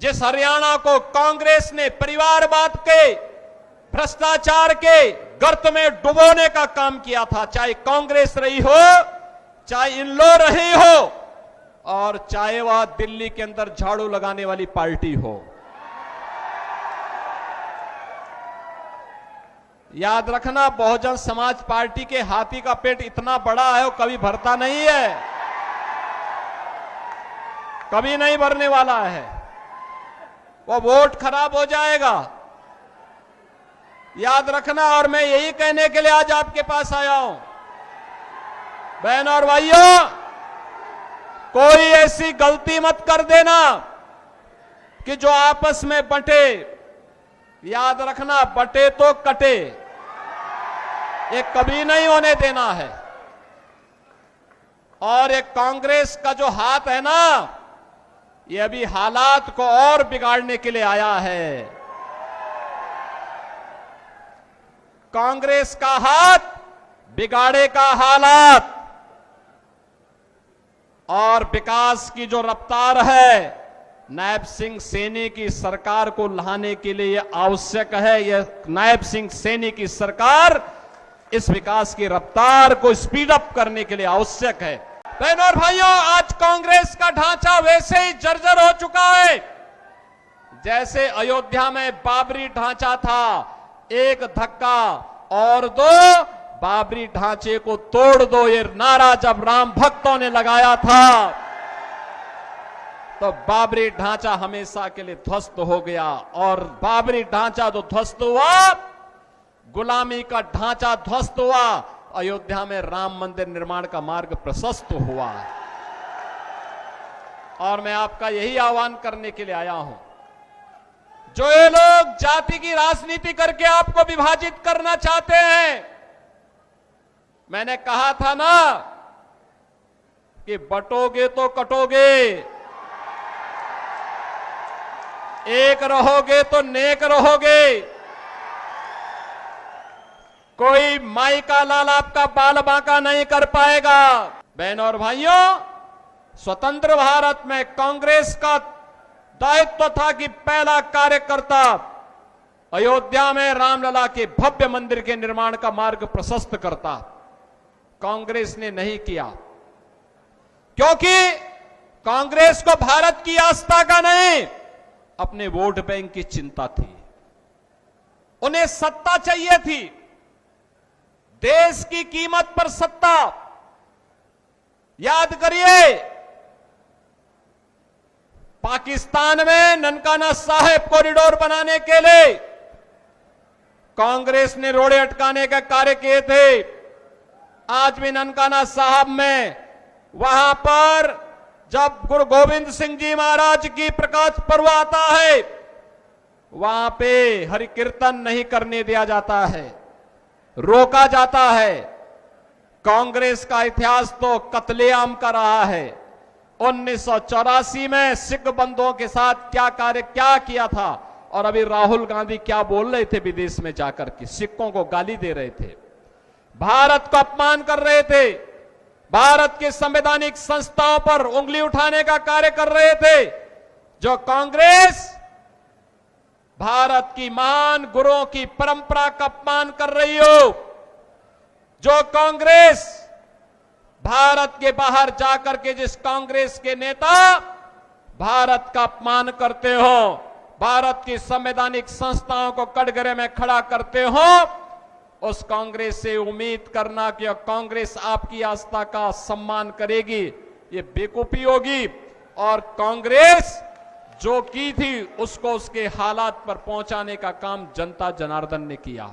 जिस हरियाणा को कांग्रेस ने परिवारवाद के, भ्रष्टाचार के गर्त में डुबोने का काम किया था, चाहे कांग्रेस रही हो, चाहे इनलो रही हो, और चाहे वह दिल्ली के अंदर झाड़ू लगाने वाली पार्टी हो। याद रखना, बहुजन समाज पार्टी के हाथी का पेट इतना बड़ा है वो कभी भरता नहीं है, कभी नहीं भरने वाला है। वो वोट खराब हो जाएगा, याद रखना। और मैं यही कहने के लिए आज आपके पास आया हूं, बहन और भाइयों, कोई ऐसी गलती मत कर देना कि जो आपस में बंटे। याद रखना, बटे तो कटे, ये कभी नहीं होने देना है। और एक कांग्रेस का जो हाथ है ना, ये अभी हालात को और बिगाड़ने के लिए आया है। कांग्रेस का हाथ बिगाड़ेगा हालात, और विकास की जो रफ्तार है, नायब सिंह सैनी की सरकार को लाने के लिए यह आवश्यक है। यह नायब सिंह सैनी की सरकार इस विकास की रफ्तार को स्पीड अप करने के लिए आवश्यक है। बहनों और भाइयों, आज कांग्रेस का ढांचा वैसे ही जर्जर हो चुका है जैसे अयोध्या में बाबरी ढांचा था। एक धक्का और दो, बाबरी ढांचे को तोड़ दो, ये नारा जब राम भक्तों ने लगाया था तो बाबरी ढांचा हमेशा के लिए ध्वस्त हो गया। और बाबरी ढांचा जो ध्वस्त हुआ, गुलामी का ढांचा ध्वस्त हुआ, अयोध्या में राम मंदिर निर्माण का मार्ग प्रशस्त हुआ। और मैं आपका यही आह्वान करने के लिए आया हूं, जो ये लोग जाति की राजनीति करके आपको विभाजित करना चाहते हैं, मैंने कहा था ना कि बटोगे तो कटोगे, एक रहोगे तो नेक रहोगे। कोई माई का लाल आपका बाल बांका नहीं कर पाएगा। बहनों और भाइयों, स्वतंत्र भारत में कांग्रेस का दायित्व था कि पहला कार्यकर्ता अयोध्या में रामलला के भव्य मंदिर के निर्माण का मार्ग प्रशस्त करता। कांग्रेस ने नहीं किया, क्योंकि कांग्रेस को भारत की आस्था का नहीं, अपने वोट बैंक की चिंता थी। उन्हें सत्ता चाहिए थी, देश की कीमत पर सत्ता। याद करिए, पाकिस्तान में ननकाना साहिब कॉरिडोर बनाने के लिए कांग्रेस ने रोड़े अटकाने का कार्य किए थे। आज भी ननकाना साहब में, वहां पर जब गुरु गोविंद सिंह जी महाराज की प्रकाश पर्व आता है, वहां पे हरि कीर्तन नहीं करने दिया जाता है, रोका जाता है। कांग्रेस का इतिहास तो कत्लेआम का रहा है। 1984 में सिख बंधुओं के साथ क्या किया था, और अभी राहुल गांधी क्या बोल रहे थे विदेश में जाकर के, सिखों को गाली दे रहे थे, भारत को अपमान कर रहे थे, भारत की संवैधानिक संस्थाओं पर उंगली उठाने का कार्य कर रहे थे। जो कांग्रेस भारत की महान गुरुओं की परंपरा का अपमान कर रही हो, जो कांग्रेस भारत के बाहर जाकर के जिस कांग्रेस के नेता भारत का अपमान करते हो, भारत की संवैधानिक संस्थाओं को कटघरे में खड़ा करते हो, उस कांग्रेस से उम्मीद करना कि कांग्रेस आपकी आस्था का सम्मान करेगी, ये बेवकूफी होगी। और कांग्रेस जो की थी उसको उसके हालात पर पहुंचाने का काम जनता जनार्दन ने किया।